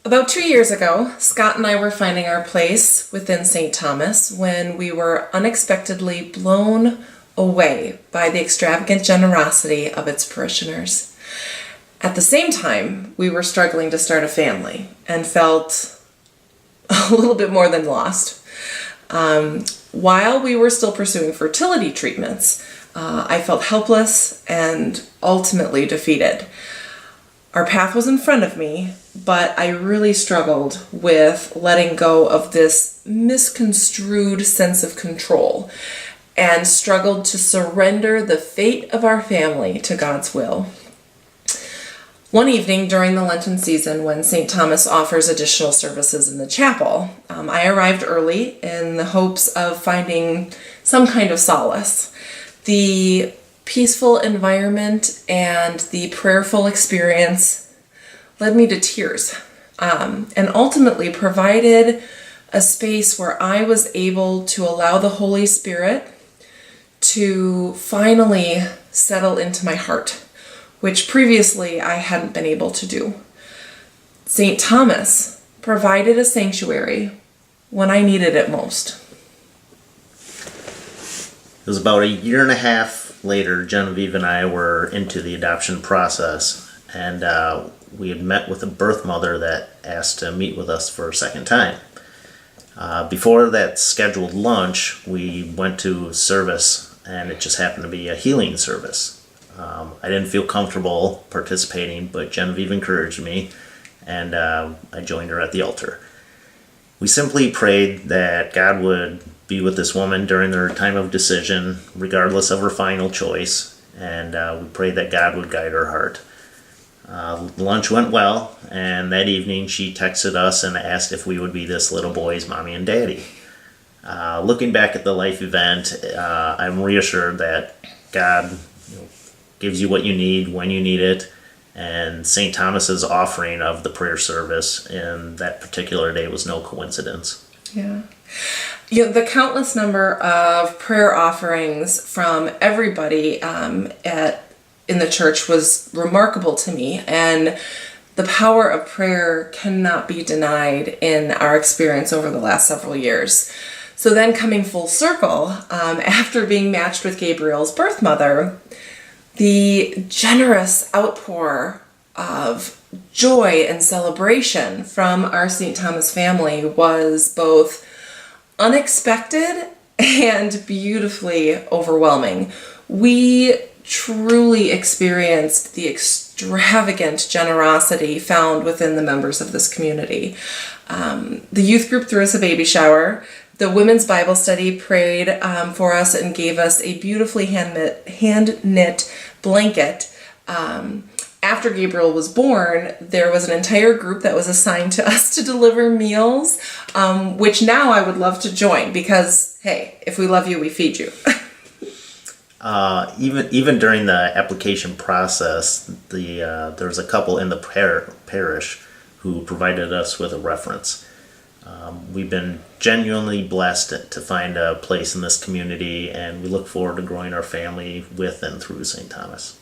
About 2 years ago, Scott and I were finding our place within St. Thomas when we were unexpectedly blown away by the extravagant generosity of its parishioners. At the same time, we were struggling to start a family and felt a little bit more than lost. While we were still pursuing fertility treatments, I felt helpless and ultimately defeated. Our path was in front of me, but I really struggled with letting go of this misconstrued sense of control and struggled to surrender the fate of our family to God's will. One evening during the Lenten season, when St. Thomas offers additional services in the chapel, I arrived early in the hopes of finding some kind of solace. The peaceful environment and the prayerful experience led me to tears, and ultimately provided a space where I was able to allow the Holy Spirit to finally settle into my heart, which previously I hadn't been able to do. St. Thomas provided a sanctuary when I needed it most. It was about a year and a half later, Genevieve and I were into the adoption process, and we had met with a birth mother that asked to meet with us for a second time. Before that scheduled lunch, we went to service, and it just happened to be a healing service. I didn't feel comfortable participating, but Genevieve encouraged me, and I joined her at the altar. We simply prayed that God would be with this woman during their time of decision, regardless of her final choice, and we prayed that God would guide her heart. Lunch went well, and that evening she texted us and asked if we would be this little boy's mommy and daddy. Looking back at the life event, I'm reassured that God gives you what you need when you need it, and St. Thomas's offering of the prayer service in that particular day was no coincidence. Yeah. The countless number of prayer offerings from everybody in the church was remarkable to me, and the power of prayer cannot be denied in our experience over the last several years. So then coming full circle, after being matched with Gabriel's birth mother, the generous outpour of joy and celebration from our St. Thomas family was both unexpected and beautifully overwhelming. We truly experienced the extravagant generosity found within the members of this community. The youth group threw us a baby shower. The women's Bible study prayed for us and gave us a beautifully hand-knit blanket. After Gabriel was born, there was an entire group that was assigned to us to deliver meals, which now I would love to join because, hey, if we love you, we feed you. Even during the application process, there was a couple in the parish who provided us with a reference. We've been genuinely blessed to find a place in this community, and we look forward to growing our family with and through St. Thomas.